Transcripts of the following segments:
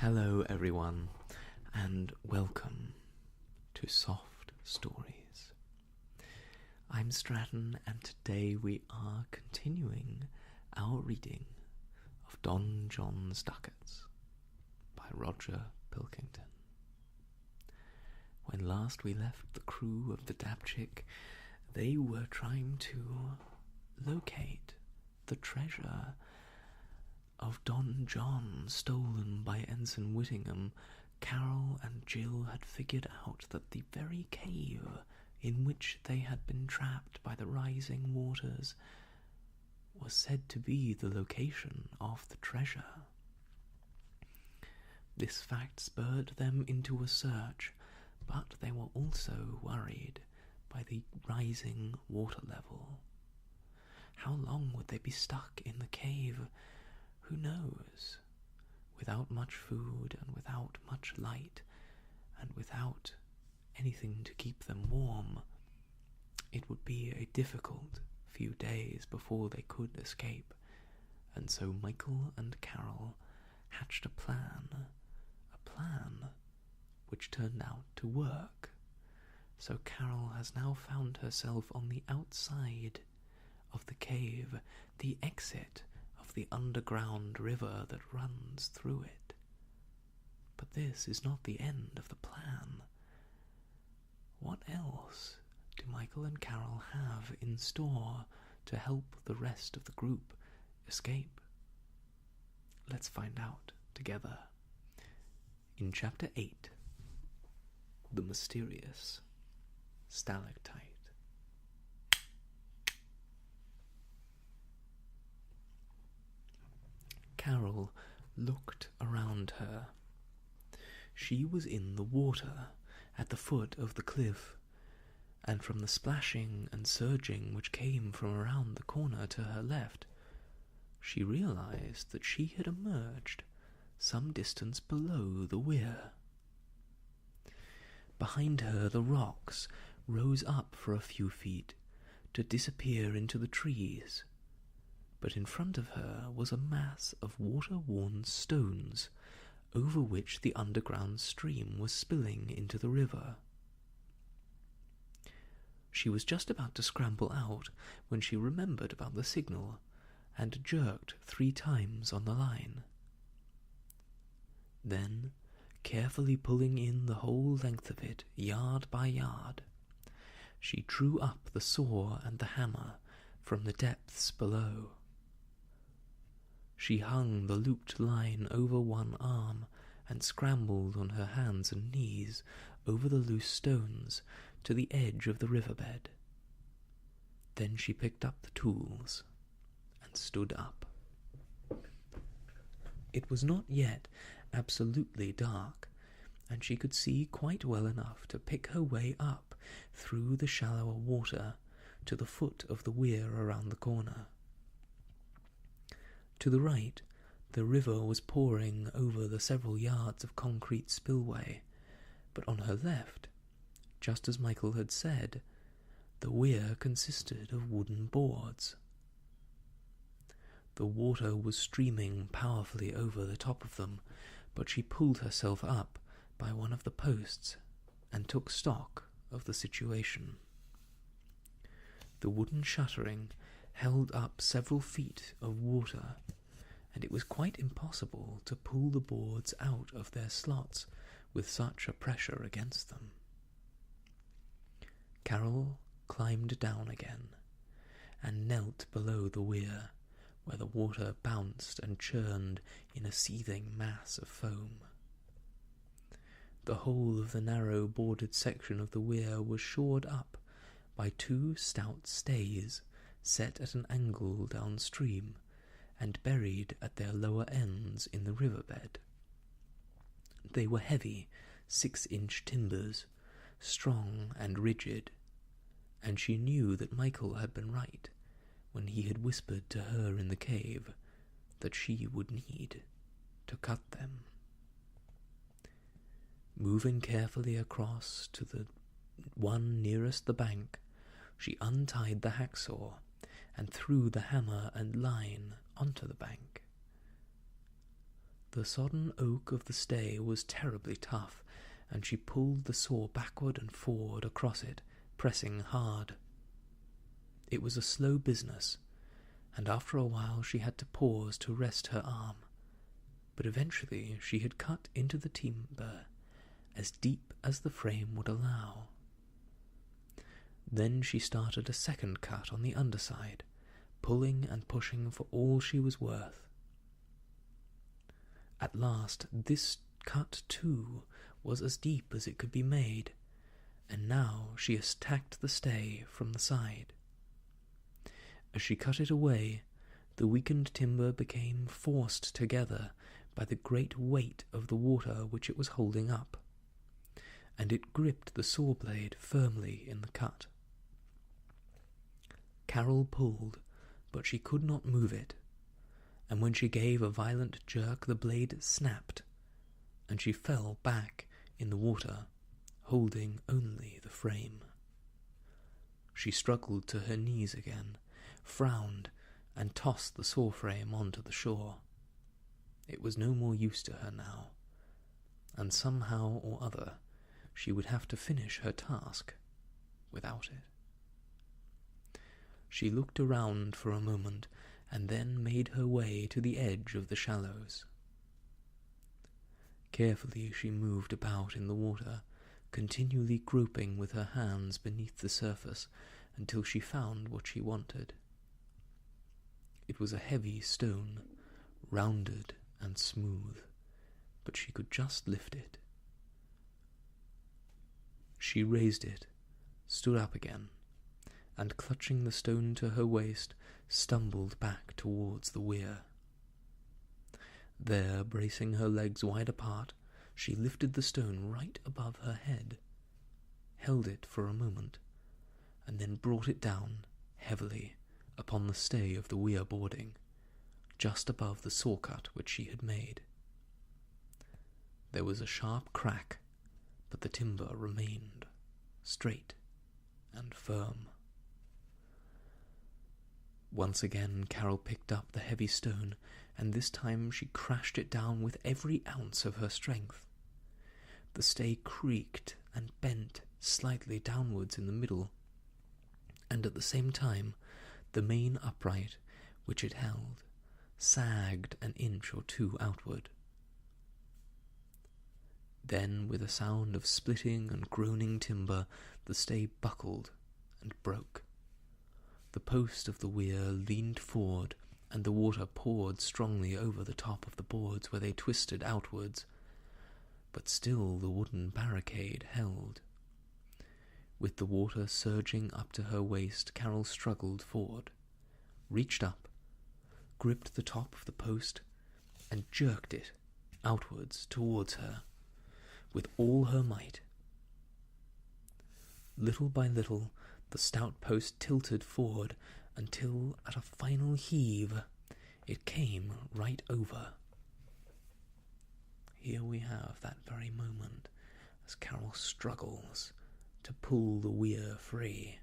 Hello everyone, and welcome to Soft Stories. I'm Stratton, and today we are continuing our reading of Don John's Ducats by Roger Pilkington. When last we left the crew of the Dabchick, they were trying to locate the treasure of Don John stolen by Ensign Whittingham. Carol and Jill had figured out that the very cave in which they had been trapped by the rising waters was said to be the location of the treasure. This fact spurred them into a search, but they were also worried by the rising water level. How long would they be stuck in the cave? Who knows? Without much food and without much light and without anything to keep them warm, it would be a difficult few days before they could escape. And so Michael and Carol hatched a plan which turned out to work. So Carol has now found herself on the outside of the cave, the exit of the underground river that runs through it. But this is not the end of the plan. What else do Michael and Carol have in store to help the rest of the group escape? Let's find out together. In Chapter 8, The Mysterious Stalactite. Carol looked around her. She was in the water at the foot of the cliff, and from the splashing and surging which came from around the corner to her left, she realized that she had emerged some distance below the weir. Behind her the rocks rose up for a few feet to disappear into the trees, but in front of her was a mass of water-worn stones over which the underground stream was spilling into the river. She was just about to scramble out when she remembered about the signal and jerked 3 times on the line. Then, carefully pulling in the whole length of it, yard by yard, she drew up the saw and the hammer from the depths below. She hung the looped line over one arm and scrambled on her hands and knees over the loose stones to the edge of the riverbed. Then she picked up the tools and stood up. It was not yet absolutely dark, and she could see quite well enough to pick her way up through the shallower water to the foot of the weir around the corner. To the right, the river was pouring over the several yards of concrete spillway, but on her left, just as Michael had said, the weir consisted of wooden boards. The water was streaming powerfully over the top of them, but she pulled herself up by one of the posts and took stock of the situation. The wooden shuttering held up several feet of water, and it was quite impossible to pull the boards out of their slots with such a pressure against them. Carol climbed down again and knelt below the weir, where the water bounced and churned in a seething mass of foam. The whole of the narrow boarded section of the weir was shored up by 2 stout stays set at an angle downstream and buried at their lower ends in the riverbed. They were heavy 6-inch timbers, strong and rigid, and she knew that Michael had been right when he had whispered to her in the cave that she would need to cut them. Moving carefully across to the one nearest the bank, she untied the hacksaw and threw the hammer and line onto the bank. The sodden oak of the stay was terribly tough, and she pulled the saw backward and forward across it, pressing hard. It was a slow business, and after a while she had to pause to rest her arm, but eventually she had cut into the timber as deep as the frame would allow. Then she started a second cut on the underside, pulling and pushing for all she was worth. At last this cut, too, was as deep as it could be made, and now she attacked the stay from the side. As she cut it away, the weakened timber became forced together by the great weight of the water which it was holding up, and it gripped the saw blade firmly in the cut. Carol pulled, but she could not move it, and when she gave a violent jerk the blade snapped, and she fell back in the water, holding only the frame. She struggled to her knees again, frowned, and tossed the saw frame onto the shore. It was no more use to her now, and somehow or other she would have to finish her task without it. She looked around for a moment, and then made her way to the edge of the shallows. Carefully she moved about in the water, continually groping with her hands beneath the surface until she found what she wanted. It was a heavy stone, rounded and smooth, but she could just lift it. She raised it, stood up again, and clutching the stone to her waist, stumbled back towards the weir. There, bracing her legs wide apart, she lifted the stone right above her head, held it for a moment, and then brought it down heavily upon the stay of the weir boarding, just above the saw cut which she had made. There was a sharp crack, but the timber remained straight and firm. Once again Carol picked up the heavy stone, and this time she crashed it down with every ounce of her strength. The stay creaked and bent slightly downwards in the middle, and at the same time the main upright which it held sagged an inch or two outward. Then, with a sound of splitting and groaning timber, the stay buckled and broke. The post of the weir leaned forward, and the water poured strongly over the top of the boards where they twisted outwards, but still the wooden barricade held. With the water surging up to her waist, Carol struggled forward, reached up, gripped the top of the post, and jerked it outwards towards her with all her might. Little by little, the stout post tilted forward until, at a final heave, it came right over. Here we have that very moment as Carol struggles to pull the weir free.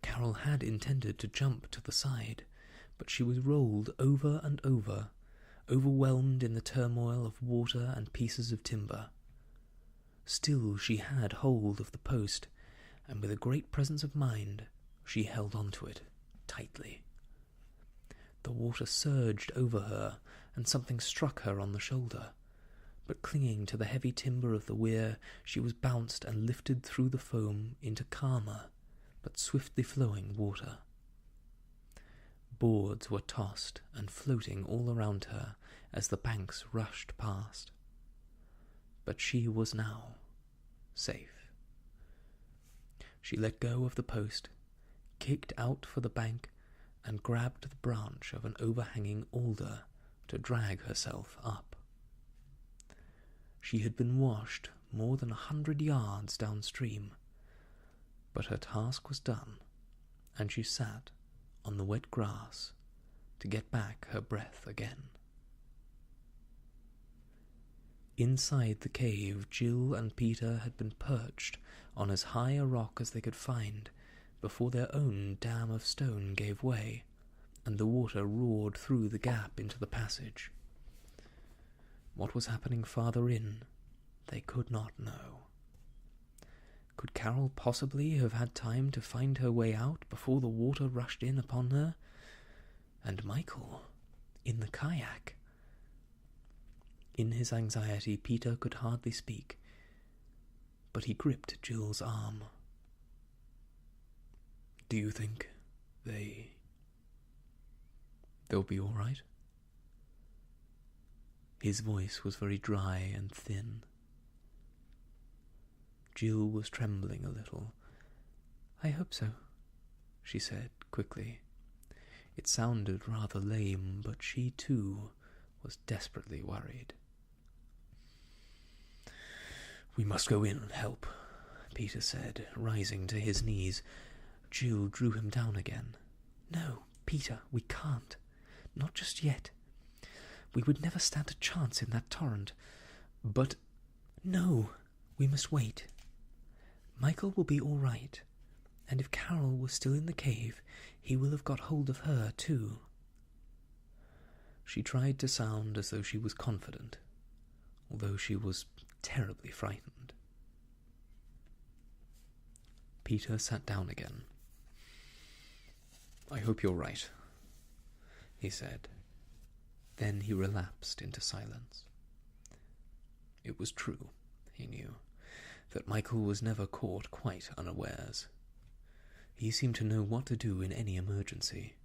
Carol had intended to jump to the side, but she was rolled over and over, overwhelmed in the turmoil of water and pieces of timber. Still she had hold of the post, and with a great presence of mind she held on to it tightly. The water surged over her, and something struck her on the shoulder, but clinging to the heavy timber of the weir, she was bounced and lifted through the foam into calmer but swiftly flowing water. Boards were tossed and floating all around her as the banks rushed past, but she was now safe. She let go of the post, kicked out for the bank, and grabbed the branch of an overhanging alder to drag herself up. She had been washed more than 100 yards downstream, but her task was done, and she sat on the wet grass to get back her breath again. Inside the cave, Jill and Peter had been perched on as high a rock as they could find before their own dam of stone gave way, and the water roared through the gap into the passage. What was happening farther in, they could not know. Could Carol possibly have had time to find her way out before the water rushed in upon her? And Michael, in the kayak? In his anxiety, Peter could hardly speak, but he gripped Jill's arm. "Do you think they'll be all right?" His voice was very dry and thin. Jill was trembling a little. "I hope so," she said quickly. It sounded rather lame, but she too was desperately worried. "We must go in and help," Peter said, rising to his knees. Jill drew him down again. "No, Peter, we can't. Not just yet. We would never stand a chance in that torrent. But no, we must wait. Michael will be all right, and if Carol was still in the cave, he will have got hold of her too." She tried to sound as though she was confident, although she was terribly frightened. Peter sat down again. "I hope you're right," he said. Then he relapsed into silence. It was true, he knew, that Michael was never caught quite unawares. He seemed to know what to do in any emergency.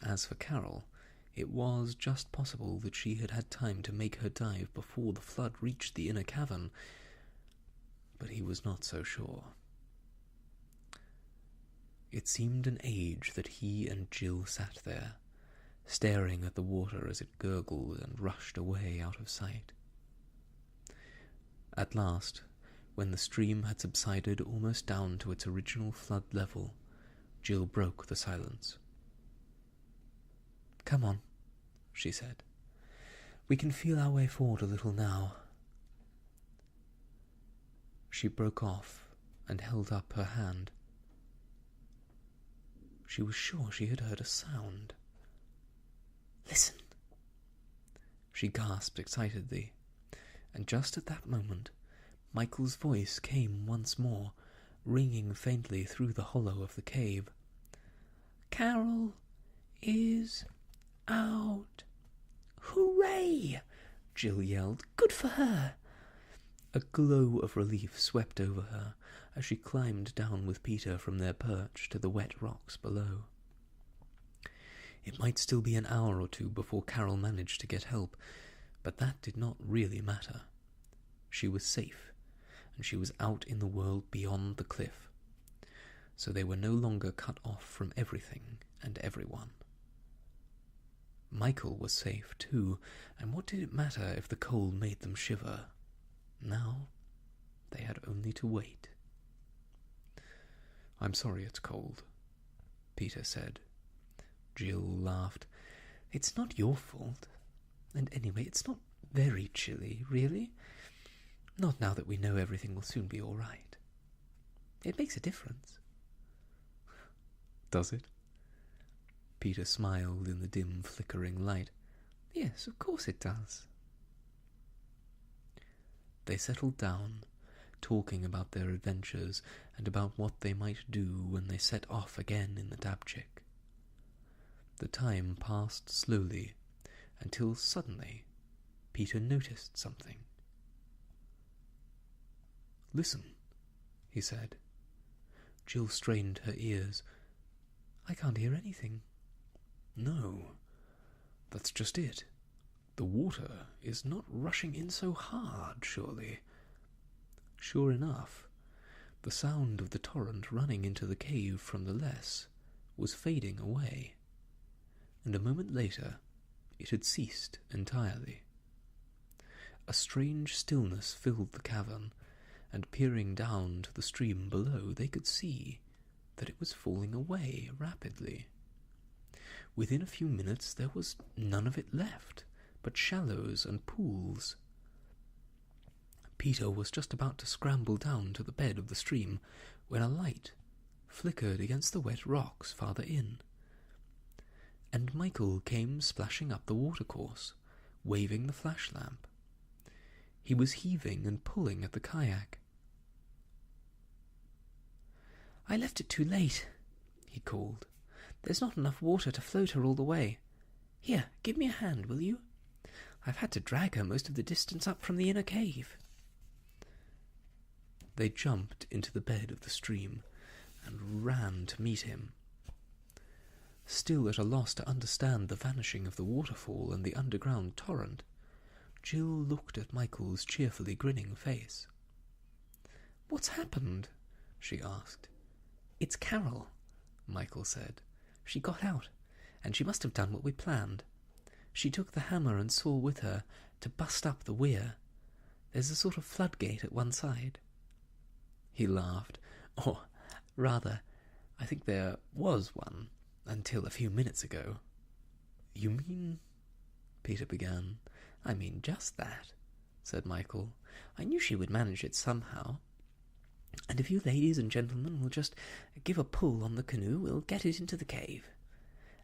As for Carol, it was just possible that she had had time to make her dive before the flood reached the inner cavern, but he was not so sure. It seemed an age that he and Jill sat there, staring at the water as it gurgled and rushed away out of sight. At last, when the stream had subsided almost down to its original flood level, Jill broke the silence. "Come on," she said. "We can feel our way forward a little now." She broke off and held up her hand. She was sure she had heard a sound. "Listen!" She gasped excitedly, and just at that moment, Michael's voice came once more, ringing faintly through the hollow of the cave. "Carol is out." "Hooray!" Jill yelled. "Good for her!" A glow of relief swept over her as she climbed down with Peter from their perch to the wet rocks below. It might still be an hour or two before Carol managed to get help, but that did not really matter. She was safe, and she was out in the world beyond the cliff, so they were no longer cut off from everything and everyone. Michael was safe too, and what did it matter if the cold made them shiver? Now they had only to wait. "I'm sorry it's cold," Peter said. Jill laughed. "It's not your fault. And anyway, it's not very chilly, really. Not now that we know everything will soon be all right. It makes a difference." "Does it?" Peter smiled in the dim, flickering light. "Yes, of course it does." They settled down, talking about their adventures and about what they might do when they set off again in the Dabchick. The time passed slowly, until suddenly Peter noticed something. "Listen," he said. Jill strained her ears. "I can't hear anything." "No, that's just it. The water is not rushing in so hard, surely." Sure enough, the sound of the torrent running into the cave from the less was fading away, and a moment later it had ceased entirely. A strange stillness filled the cavern, and peering down to the stream below, they could see that it was falling away rapidly. Within a few minutes there was none of it left, but shallows and pools. Peter was just about to scramble down to the bed of the stream when a light flickered against the wet rocks farther in. and Michael came splashing up the watercourse, waving the flash lamp. He was heaving and pulling at the kayak. "I left it too late," he called. "There's not enough water to float her all the way. Here, give me a hand, will you? I've had to drag her most of the distance up from the inner cave." They jumped into the bed of the stream and ran to meet him. Still at a loss to understand the vanishing of the waterfall and the underground torrent, Jill looked at Michael's cheerfully grinning face. "What's happened?" she asked. "It's Carol," Michael said. "She got out, and she must have done what we planned. She took the hammer and saw with her to bust up the weir. There's a sort of floodgate at one side." He laughed. "Or, rather, I think there was one, until a few minutes ago." "You mean—" Peter began. "I mean just that," said Michael. "I knew she would manage it somehow. And if you ladies and gentlemen will just give a pull on the canoe, we'll get it into the cave.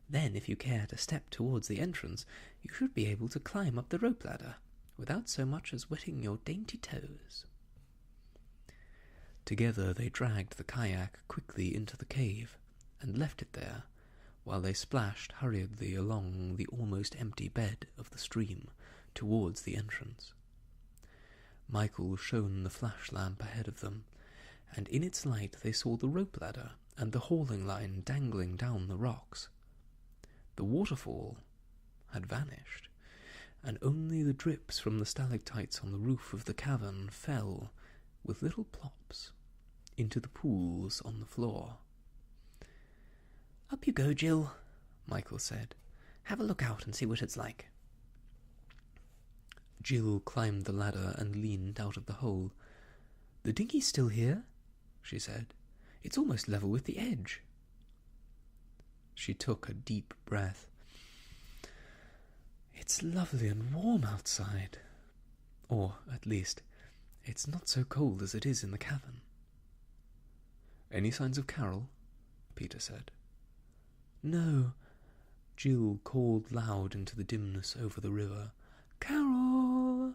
Then, if you care to step towards the entrance, you should be able to climb up the rope ladder, without so much as wetting your dainty toes." Together they dragged the kayak quickly into the cave, and left it there, while they splashed hurriedly along the almost empty bed of the stream towards the entrance. Michael shone the flash lamp ahead of them, and in its light they saw the rope ladder and the hauling line dangling down the rocks. The waterfall had vanished, and only the drips from the stalactites on the roof of the cavern fell, with little plops, into the pools on the floor. "Up you go, Jill," Michael said. "Have a look out and see what it's like." Jill climbed the ladder and leaned out of the hole. "The dinghy's still here," she said. "It's almost level with the edge." She took a deep breath. "It's lovely and warm outside. Or, at least, it's not so cold as it is in the cavern." "Any signs of Carol?" Peter said. "No," Jill called loud into the dimness over the river. "Carol!"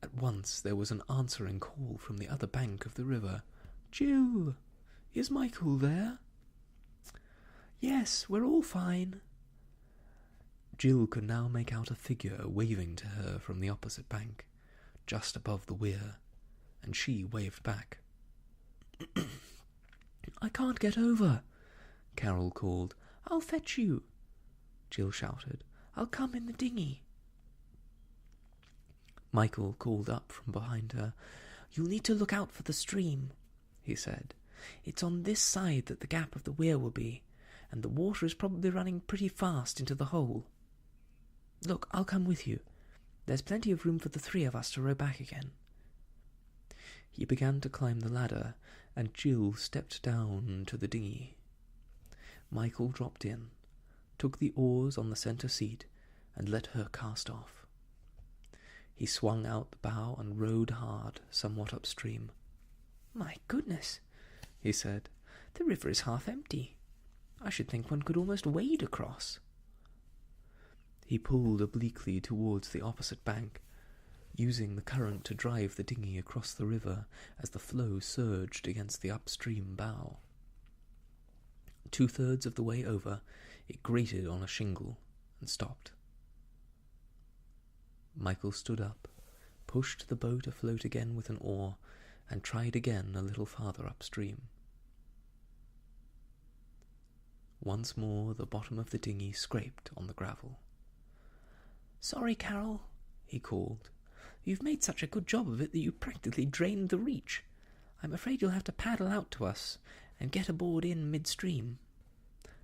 At once there was an answering call from the other bank of the river. "Jill, is Michael there?" "Yes, we're all fine." Jill could now make out a figure waving to her from the opposite bank, just above the weir, and she waved back. "I can't get over," Carol called. "I'll fetch you." Jill shouted. "I'll come in the dinghy." Michael called up from behind her. "You'll need to look out for the stream," he said. "It's on this side that the gap of the weir will be, and the water is probably running pretty fast into the hole. Look, I'll come with you. There's plenty of room for the three of us to row back again." He began to climb the ladder, and Jill stepped down to the dinghy. Michael dropped in, took the oars on the centre seat, and let her cast off. He swung out the bow and rowed hard, somewhat upstream. "My goodness," he said, "the river is half empty. I should think one could almost wade across." He pulled obliquely towards the opposite bank, using the current to drive the dinghy across the river as the flow surged against the upstream bow. 2/3 of the way over, it grated on a shingle and stopped. Michael stood up, pushed the boat afloat again with an oar, and tried again a little farther upstream. Once more the bottom of the dinghy scraped on the gravel. "Sorry, Carol," he called. "You've made such a good job of it that you practically drained the reach. I'm afraid you'll have to paddle out to us and get aboard in midstream."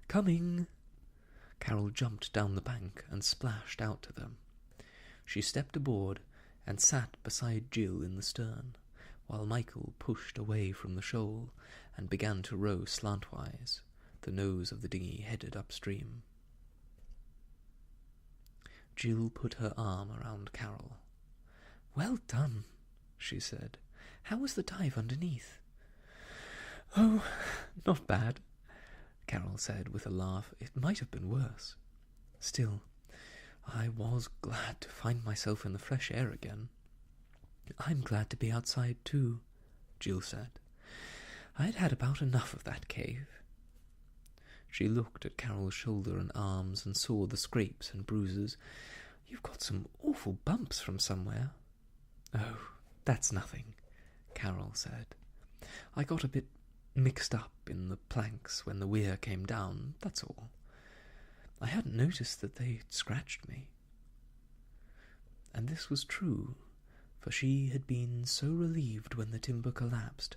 "Coming!" Carol jumped down the bank and splashed out to them. She stepped aboard and sat beside Jill in the stern, while Michael pushed away from the shoal and began to row slantwise, the nose of the dinghy headed upstream. Jill put her arm around Carol. "Well done," she said. "How was the dive underneath?" "Oh, not bad." Carol said with a laugh. It might have been worse. Still, I was glad to find myself in the fresh air again. I'm glad to be outside too, Jill said. I'd had about enough of that cave. She looked at Carol's shoulder and arms and saw the scrapes and bruises. You've got some awful bumps from somewhere. Oh, that's nothing, Carol said. I got a bit mixed up in the planks when the weir came down, that's all. I hadn't noticed that they'd scratched me. And this was true, for she had been so relieved when the timber collapsed,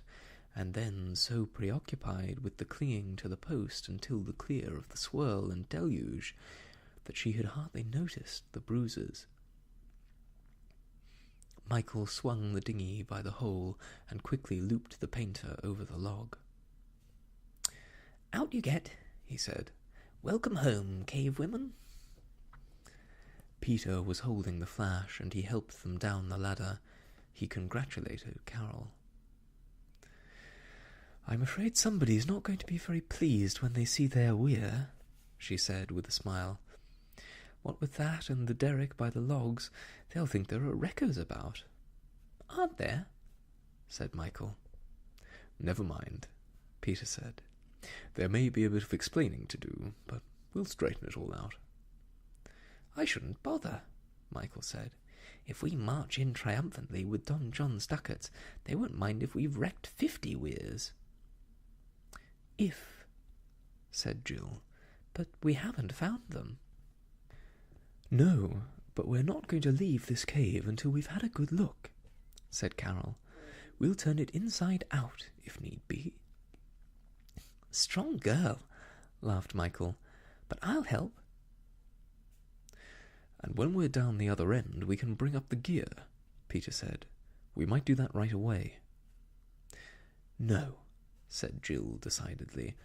and then so preoccupied with the clinging to the post until the clear of the swirl and deluge, that she had hardly noticed the bruises. Michael swung the dinghy by the hole and quickly looped the painter over the log. "Out you get," he said. "Welcome home, cave women." Peter was holding the flash, and he helped them down the ladder. He congratulated Carol. "I'm afraid somebody's not going to be very pleased when they see their weir," she said with a smile. "What with that and the derrick by the logs, they'll think there are wreckers about." "Aren't there?" said Michael. "Never mind," Peter said. "There may be a bit of explaining to do, but we'll straighten it all out." "I shouldn't bother," Michael said. "If we march in triumphantly with Don John's ducats, they won't mind if we've wrecked 50 weirs." "If," said Jill, "but we haven't found them." "No, but we're not going to leave this cave until we've had a good look," said Carol. "We'll turn it inside out, if need be." "Strong girl," laughed Michael, "but I'll help." "And when we're down the other end, we can bring up the gear," Peter said. "We might do that right away." "No," said Jill decidedly.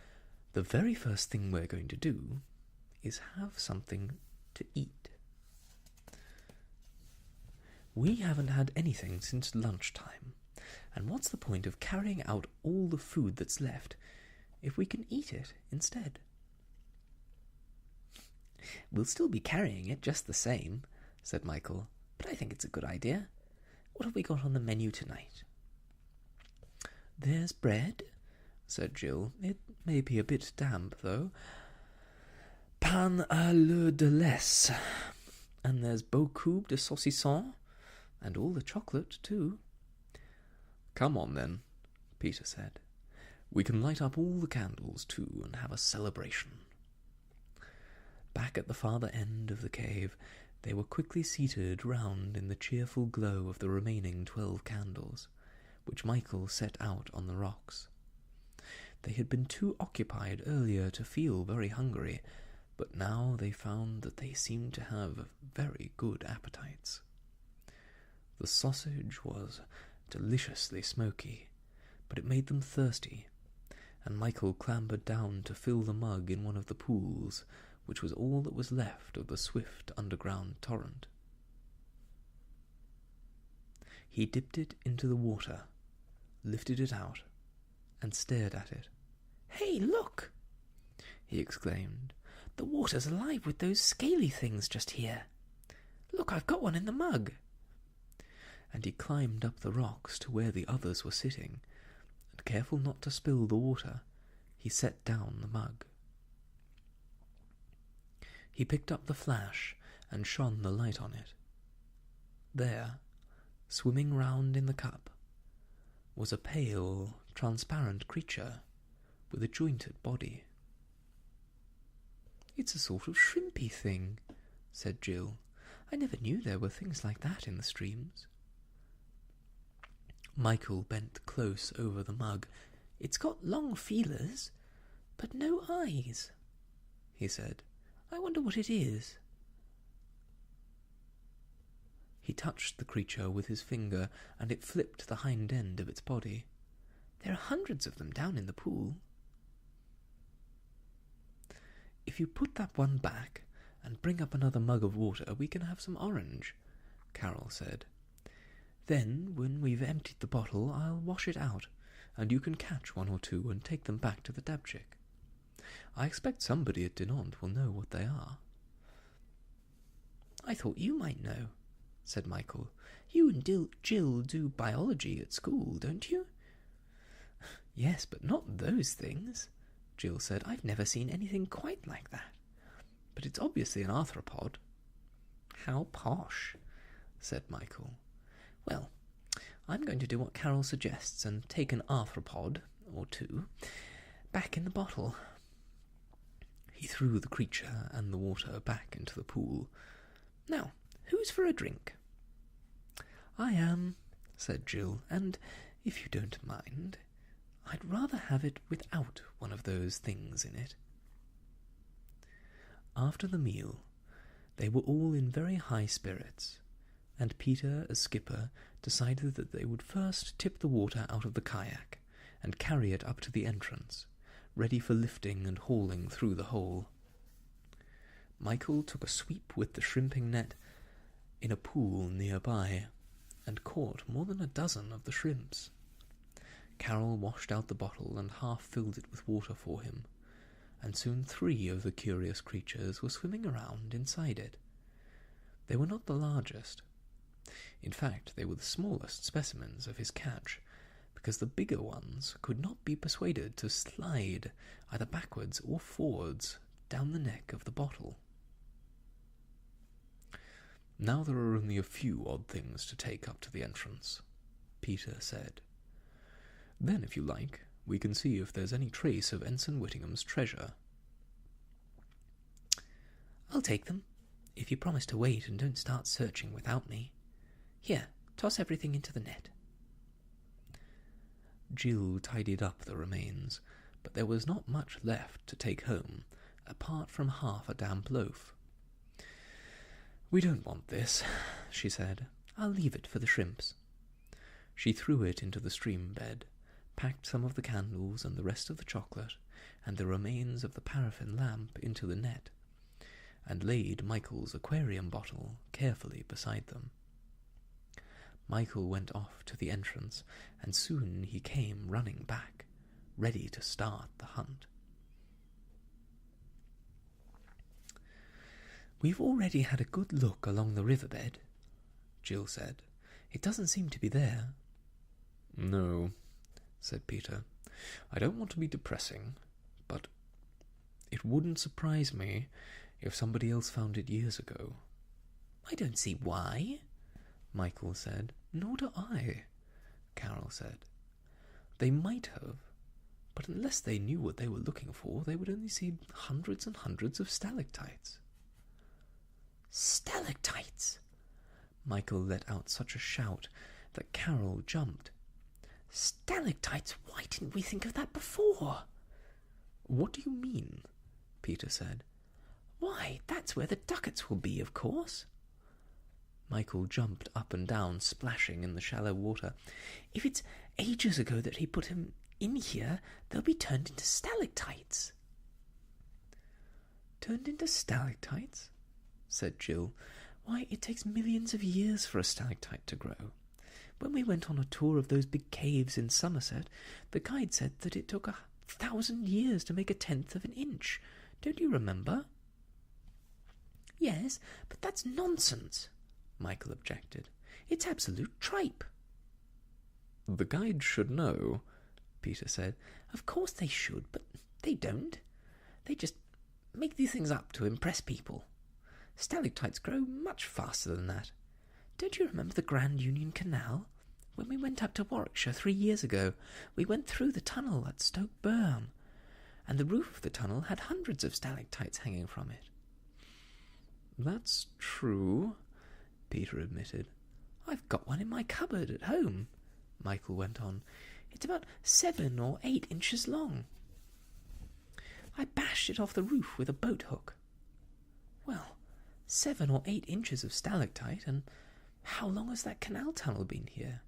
"The very first thing we're going to do is have something to eat. We haven't had anything since lunchtime, and what's the point of carrying out all the food that's left if we can eat it instead?" "We'll still be carrying it just the same," said Michael, "but I think it's a good idea. What have we got on the menu tonight?" "There's bread," said Jill. "It may be a bit damp, though. Pain à l'eau de laisse. And there's beaucoup de saucisson, and all the chocolate, too." "Come on, then," Peter said. "We can light up all the candles, too, and have a celebration." Back at the farther end of the cave, they were quickly seated round in the cheerful glow of the remaining 12 candles, which Michael set out on the rocks. They had been too occupied earlier to feel very hungry, but now they found that they seemed to have very good appetites. The sausage was deliciously smoky, but it made them thirsty, and Michael clambered down to fill the mug in one of the pools, which was all that was left of the swift underground torrent. He dipped it into the water, lifted it out, and stared at it. "Hey, look!" he exclaimed. "The water's alive with those scaly things just here. Look, I've got one in the mug." And he climbed up the rocks to where the others were sitting, and careful not to spill the water, he set down the mug. He picked up the flash and shone the light on it. There, swimming round in the cup, was a pale, transparent creature with a jointed body. "It's a sort of shrimpy thing," said Jill. "I never knew there were things like that in the streams." Michael bent close over the mug. "It's got long feelers, but no eyes," he said. "I wonder what it is." He touched the creature with his finger, and it flipped the hind end of its body. "There are hundreds of them down in the pool." "If you put that one back and bring up another mug of water, we can have some orange," Carol said. "Then, when we've emptied the bottle, I'll wash it out, and you can catch one or two and take them back to the dabchick. I expect somebody at Dinant will know what they are." "I thought you might know," said Michael. "You and Jill do biology at school, don't you?" "Yes, but not those things," Jill said. "I've never seen anything quite like that. But it's obviously an arthropod." "How posh," said Michael. "Well, I'm going to do what Carol suggests and take an arthropod, or two, back in the bottle." He threw the creature and the water back into the pool. "Now, who's for a drink?" "I am," said Jill, "and, if you don't mind, I'd rather have it without one of those things in it." After the meal, they were all in very high spirits, and Peter, as skipper, decided that they would first tip the water out of the kayak and carry it up to the entrance, ready for lifting and hauling through the hole. Michael took a sweep with the shrimping net in a pool nearby, and caught more than a dozen of the shrimps. Carol washed out the bottle and half filled it with water for him, and soon 3 of the curious creatures were swimming around inside it. They were not the largest. In fact, they were the smallest specimens of his catch, because the bigger ones could not be persuaded to slide either backwards or forwards down the neck of the bottle. "Now there are only a few odd things to take up to the entrance," Peter said. "Then, if you like, we can see if there's any trace of Ensign Whittingham's treasure." "I'll take them, if you promise to wait and don't start searching without me. Here, toss everything into the net." Jill tidied up the remains, but there was not much left to take home, apart from half a damp loaf. "We don't want this," she said. "I'll leave it for the shrimps." She threw it into the stream bed, packed some of the candles and the rest of the chocolate, and the remains of the paraffin lamp into the net, and laid Michael's aquarium bottle carefully beside them. Michael went off to the entrance, and soon he came running back, ready to start the hunt. "We've already had a good look along the riverbed," Jill said. "It doesn't seem to be there." "No," said Peter. "I don't want to be depressing, but it wouldn't surprise me if somebody else found it years ago." "I don't see why," Michael said. "Nor do I," Carol said. "They might have, but unless they knew what they were looking for, they would only see hundreds and hundreds of stalactites." "Stalactites!" Michael let out such a shout that Carol jumped. "Stalactites! Why didn't we think of that before?" "What do you mean?" Peter said. "Why, that's where the Ducats will be, of course." Michael jumped up and down, splashing in the shallow water. "If it's ages ago that he put him in here, they'll be turned into stalactites." "Turned into stalactites?" said Jill. "Why, it takes millions of years for a stalactite to grow. When we went on a tour of those big caves in Somerset, the guide said that it took 1,000 years to make 1/10 of an inch. Don't you remember?" "Yes, but that's nonsense," Michael objected. "It's absolute tripe." "The guide should know," Peter said. "Of course they should, but they don't. They just make these things up to impress people. Stalactites grow much faster than that. Don't you remember the Grand Union Canal? When we went up to Warwickshire 3 years ago, we went through the tunnel at Stoke Burn, and the roof of the tunnel had hundreds of stalactites hanging from it." "That's true," Peter admitted. "I've got one in my cupboard at home," Michael went on. "It's about 7 or 8 inches long. I bashed it off the roof with a boat hook. Well, 7 or 8 inches of stalactite, and how long has that canal tunnel been here?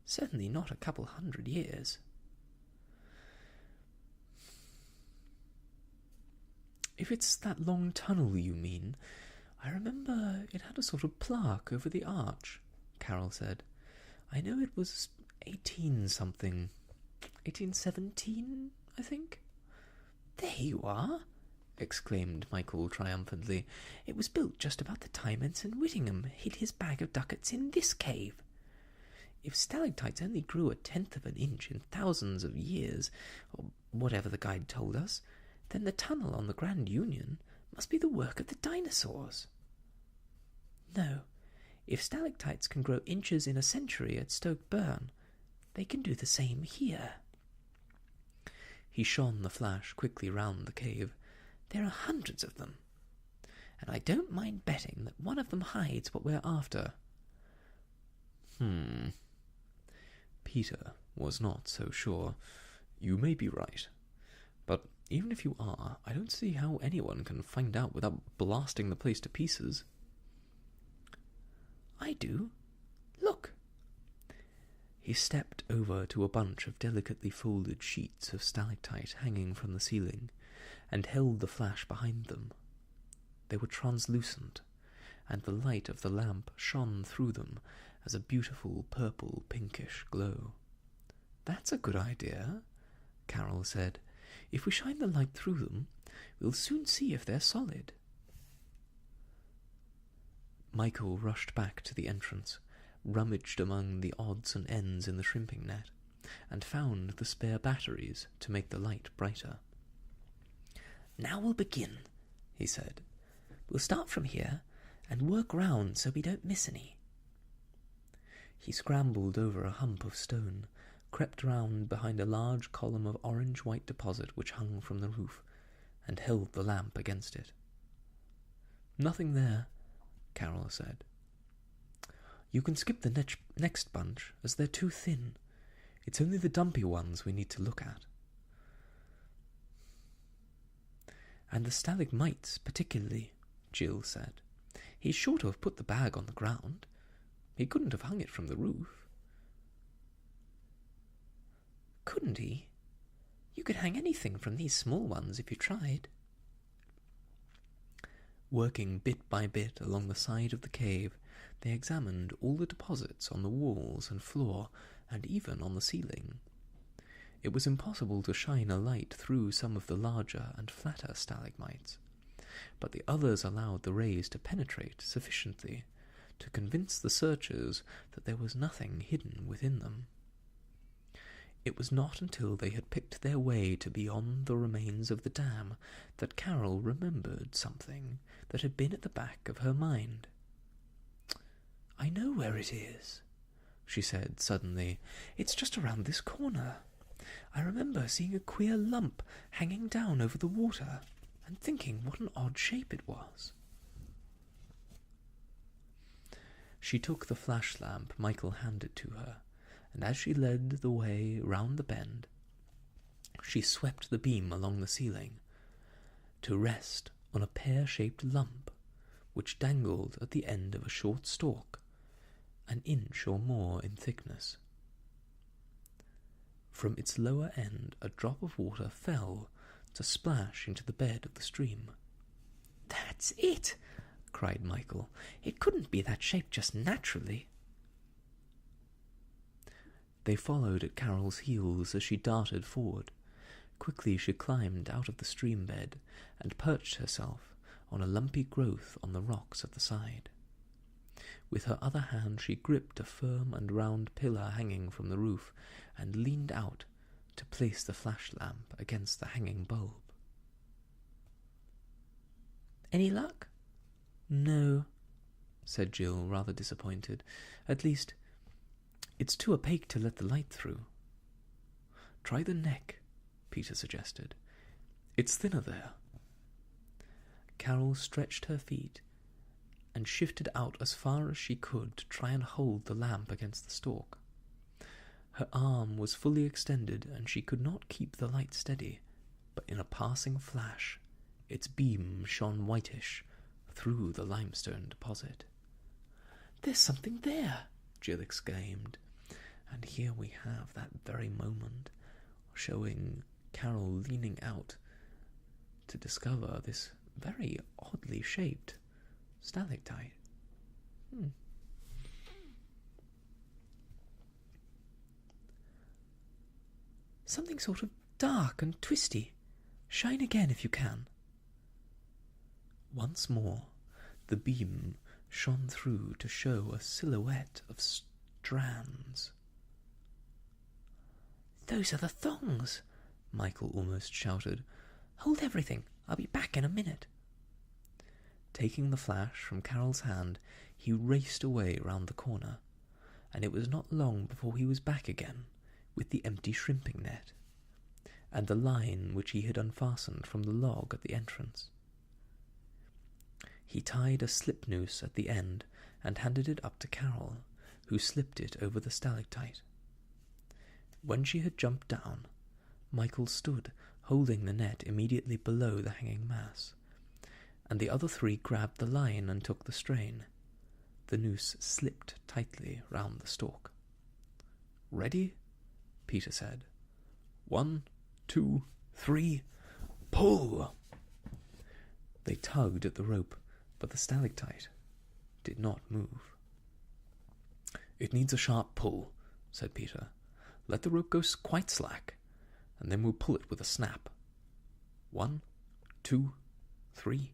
Certainly not a couple 100 years." "If it's that long tunnel you mean, I remember it had a sort of plaque over the arch," Carol said. "I know it was 18-something. 1817, I think." There you are!" exclaimed Michael triumphantly. "It was built just about the time Ensign Whittingham hid his bag of ducats in this cave. If stalactites only grew 1/10 of an inch in thousands of years, or whatever the guide told us, then the tunnel on the Grand Union must be the work of the dinosaurs. No, if stalactites can grow inches in a century at Stoke Burn, they can do the same here." He shone the flash quickly round the cave. "There are hundreds of them, and I don't mind betting that one of them hides what we're after." Peter was not so sure. "You may be right, but even if you are, I don't see how anyone can find out without blasting the place to pieces." "I do. Look." He stepped over to a bunch of delicately folded sheets of stalactite hanging from the ceiling, and held the flash behind them. They were translucent, and the light of the lamp shone through them as a beautiful purple-pinkish glow. "That's a good idea," Carol said. "If we shine the light through them, we'll soon see if they're solid." Michael rushed back to the entrance, rummaged among the odds and ends in the shrimping net, and found the spare batteries to make the light brighter. "Now we'll begin," he said. "We'll start from here and work round so we don't miss any." He scrambled over a hump of stone, crept round behind a large column of orange-white deposit which hung from the roof, and held the lamp against it. "Nothing there," Carol said. "You can skip the next bunch, as they're too thin. It's only the dumpy ones we need to look at. And the stalagmites particularly," Jill said. "He's sure to have put the bag on the ground. He couldn't have hung it from the roof." "Couldn't he? You could hang anything from these small ones if you tried." Working bit by bit along the side of the cave, they examined all the deposits on the walls and floor, and even on the ceiling. It was impossible to shine a light through some of the larger and flatter stalagmites, but the others allowed the rays to penetrate sufficiently to convince the searchers that there was nothing hidden within them. It was not until they had picked their way to beyond the remains of the dam that Carol remembered something that had been at the back of her mind. "I know where it is," she said suddenly. "It's just around this corner. I remember seeing a queer lump hanging down over the water, and thinking what an odd shape it was." She took the flash lamp Michael handed to her, and as she led the way round the bend, she swept the beam along the ceiling, to rest on a pear-shaped lump which dangled at the end of a short stalk, an inch or more in thickness. From its lower end a drop of water fell to splash into the bed of the stream. "That's it!" cried Michael. "It couldn't be that shape just naturally." They followed at Carol's heels as she darted forward. Quickly she climbed out of the stream bed and perched herself on a lumpy growth on the rocks at the side. With her other hand she gripped a firm and round pillar hanging from the roof and leaned out to place the flash lamp against the hanging bulb. "Any luck?" "No," said Jill, rather disappointed. "At least, it's too opaque to let the light through." "Try the neck," Peter suggested. "It's thinner there." Carol stretched her feet and shifted out as far as she could to try and hold the lamp against the stalk. Her arm was fully extended, and she could not keep the light steady, but in a passing flash its beam shone whitish through the limestone deposit. "There's something there!" Jill exclaimed, and here we have that very moment showing Carol leaning out to discover this very oddly shaped stalactite. "Something sort of dark and twisty," Shine again if you can." Once more the beam shone through to show a silhouette of strands. "Those are the thongs," Michael almost shouted. "Hold everything. I'll be back in a minute." Taking the flash from Carol's hand, he raced away round the corner, and it was not long before he was back again with the empty shrimping net, and the line which he had unfastened from the log at the entrance. He tied a slip noose at the end and handed it up to Carol, who slipped it over the stalactite. When she had jumped down, Michael stood holding the net immediately below the hanging mass, and the other three grabbed the line and took the strain. The noose slipped tightly round the stalk. "Ready?" Peter said. 1, 2, 3, pull! They tugged at the rope, but the stalactite did not move. "It needs a sharp pull," said Peter. "Let the rope go quite slack, and then we'll pull it with a snap. 1, 2, 3,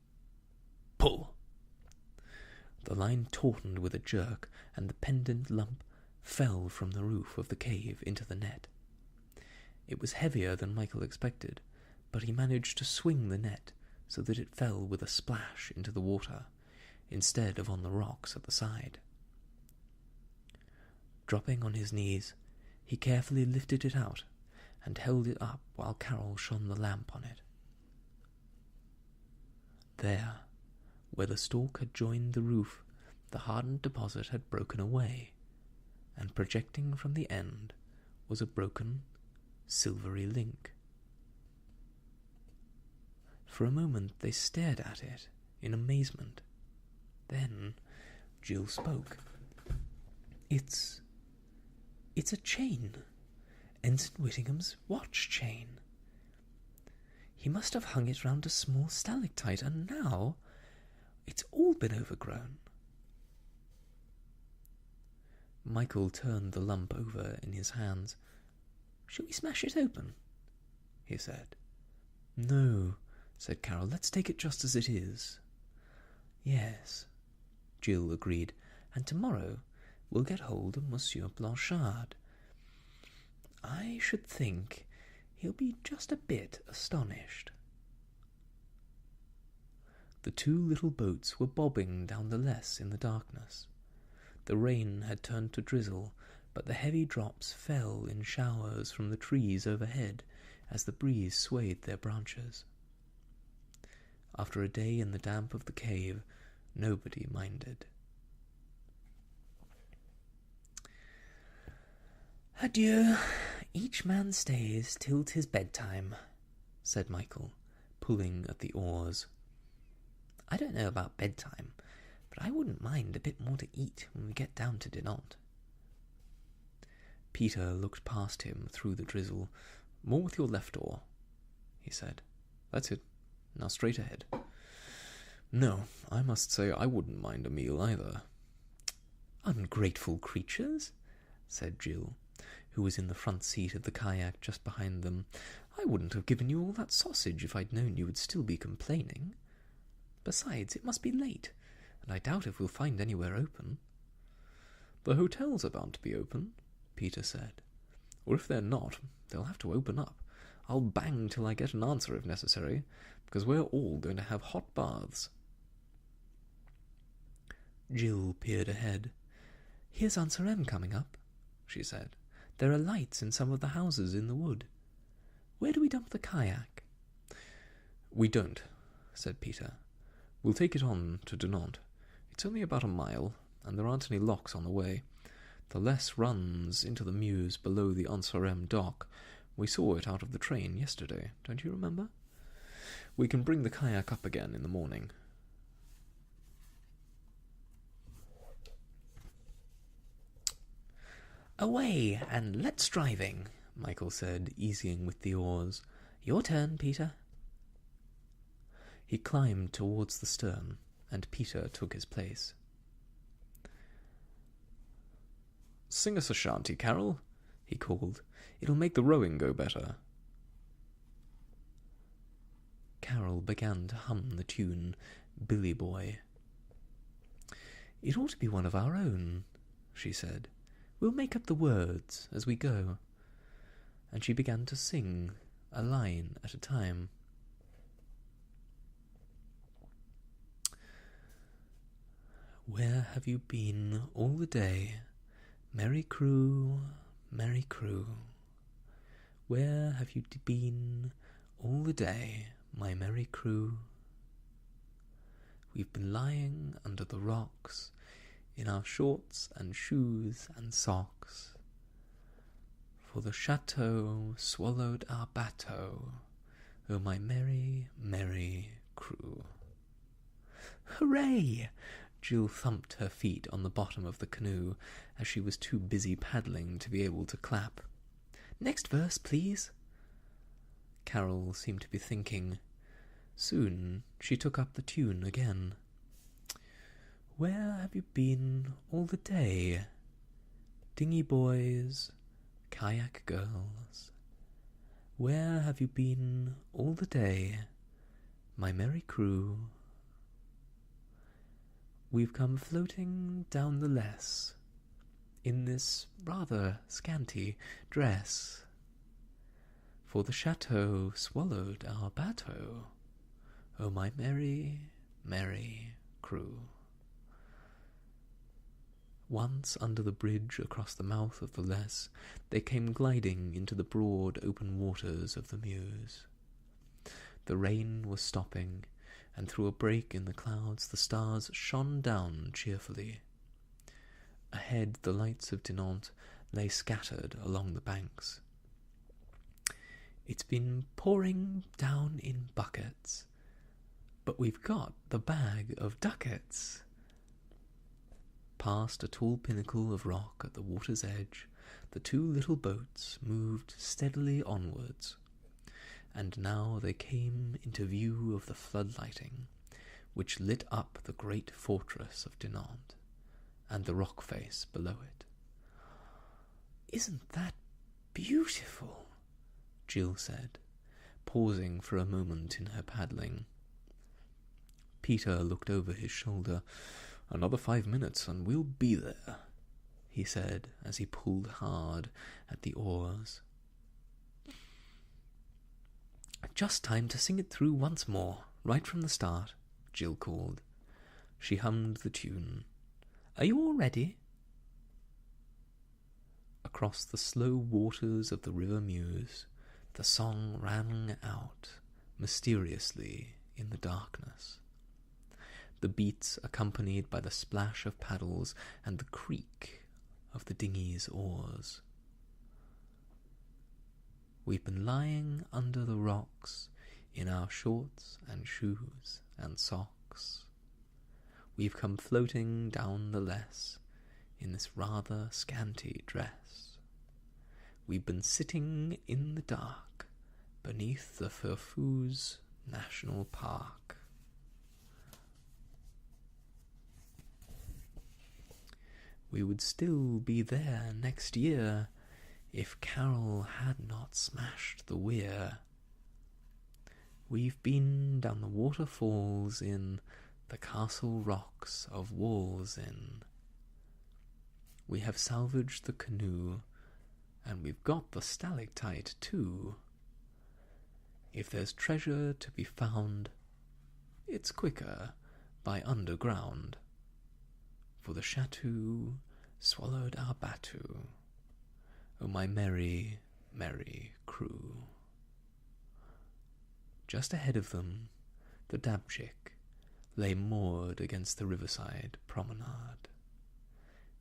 pull!" The line tautened with a jerk, and the pendant lump fell from the roof of the cave into the net. It was heavier than Michael expected, but he managed to swing the net so that it fell with a splash into the water, instead of on the rocks at the side. Dropping on his knees, he carefully lifted it out and held it up while Carol shone the lamp on it. There, where the stalk had joined the roof, the hardened deposit had broken away, and projecting from the end was a broken, silvery link. For a moment they stared at it in amazement. Then Jill spoke. It's a chain. Ensign Whittingham's watch chain. He must have hung it round a small stalactite, and now it's all been overgrown." Michael turned the lump over in his hands. "Shall we smash it open?" he said. "No," said Carol. "Let's take it just as it is." "Yes," Jill agreed, "and tomorrow we'll get hold of Monsieur Blanchard. I should think he'll be just a bit astonished." The two little boats were bobbing down the Less in the darkness. The rain had turned to drizzle, but the heavy drops fell in showers from the trees overhead as the breeze swayed their branches. After a day in the damp of the cave, nobody minded. "Adieu, each man stays till 'tis bedtime," said Michael, pulling at the oars. "I don't know about bedtime, but I wouldn't mind a bit more to eat when we get down to Dinant." Peter looked past him through the drizzle. "More with your left oar," he said. "That's it. Now straight ahead." "No, I must say I wouldn't mind a meal either." "Ungrateful creatures," said Jill, who was in the front seat of the kayak just behind them. "I wouldn't have given you all that sausage if I'd known you would still be complaining. Besides, it must be late, and I doubt if we'll find anywhere open." "The hotels are bound to be open," Peter said. "Or if they're not, they'll have to open up. I'll bang till I get an answer if necessary, because we're all going to have hot baths." Jill peered ahead. "Here's Answer M coming up," she said. "There are lights in some of the houses in the wood. Where do we dump the kayak?" "We don't," said Peter. "We'll take it on to Dinant. It's only about a mile, and there aren't any locks on the way. The Less runs into the mews below the Answer M dock. We saw it out of the train yesterday, don't you remember? We can bring the kayak up again in the morning." "Away, and let's driving," Michael said, easing with the oars. "Your turn, Peter." He climbed towards the stern, and Peter took his place. "Sing us a shanty, Carol," he called. "It'll make the rowing go better." Carol began to hum the tune Billy Boy. "It ought to be one of our own," she said. "We'll make up the words as we go." And she began to sing a line at a time. "Where have you been all the day, merry crew, merry crew? Where have you been all the day, my merry crew? We've been lying under the rocks, in our shorts and shoes and socks, for the chateau swallowed our bateau, oh my merry, merry crew." "Hooray!" Jill thumped her feet on the bottom of the canoe, as she was too busy paddling to be able to clap. "Next verse, please." Carol seemed to be thinking. Soon she took up the tune again. "Where have you been all the day, dinghy boys, kayak girls? Where have you been all the day, my merry crew? We've come floating down the less, in this rather scanty dress, for the chateau swallowed our bateau, oh my merry, merry crew." Once under the bridge across the mouth of the Less, they came gliding into the broad open waters of the Meuse. The rain was stopping, and through a break in the clouds the stars shone down cheerfully. Ahead the lights of Dinant lay scattered along the banks. "It's been pouring down in buckets, but we've got the bag of ducats." Past a tall pinnacle of rock at the water's edge, the two little boats moved steadily onwards, and now they came into view of the floodlighting, which lit up the great fortress of Dinant, and the rock face below it. "Isn't that beautiful?" Jill said, pausing for a moment in her paddling. Peter looked over his shoulder. "Another 5 minutes and we'll be there," he said as he pulled hard at the oars. "Just time to sing it through once more, right from the start," Jill called. She hummed the tune. "Are you all ready?" Across the slow waters of the River Meuse, the song rang out mysteriously in the darkness. The beats accompanied by the splash of paddles and the creak of the dinghy's oars. "We've been lying under the rocks in our shorts and shoes and socks. We've come floating down the Less in this rather scanty dress. We've been sitting in the dark beneath the Furfous National Park. We would still be there next year if Carol had not smashed the weir. We've been down the waterfalls in the castle rocks of Wallsinn. We have salvaged the canoe, and we've got the stalactite too. If there's treasure to be found, it's quicker by underground, for the chateau swallowed our bateau, oh my merry, merry crew." Just ahead of them, the Dabchick lay moored against the riverside promenade.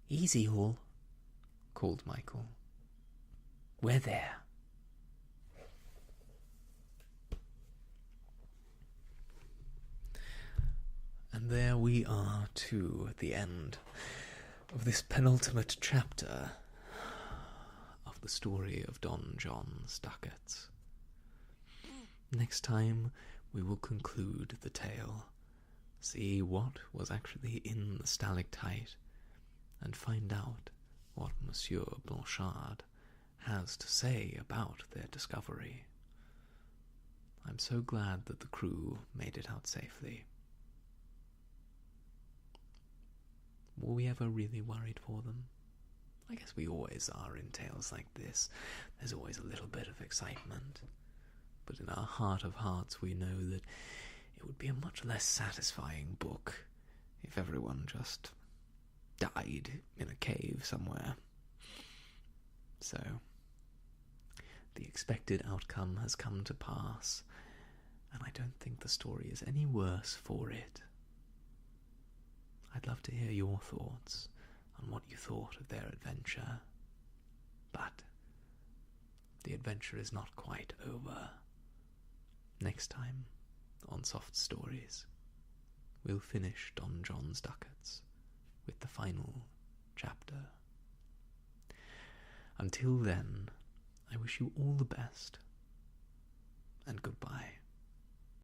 "Easy all," called Michael. "We're there." And there we are, too, at the end of this penultimate chapter of the story of Don John's Ducats. Next time, we will conclude the tale, see what was actually in the stalactite, and find out what Monsieur Blanchard has to say about their discovery. I'm so glad that the crew made it out safely. Were we ever really worried for them? I guess we always are in tales like this. There's always a little bit of excitement. But in our heart of hearts we know that it would be a much less satisfying book if everyone just died in a cave somewhere. So, the expected outcome has come to pass, and I don't think the story is any worse for it. I'd love to hear your thoughts on what you thought of their adventure, but the adventure is not quite over. Next time, on Soft Stories, we'll finish Don John's Ducats with the final chapter. Until then, I wish you all the best, and goodbye.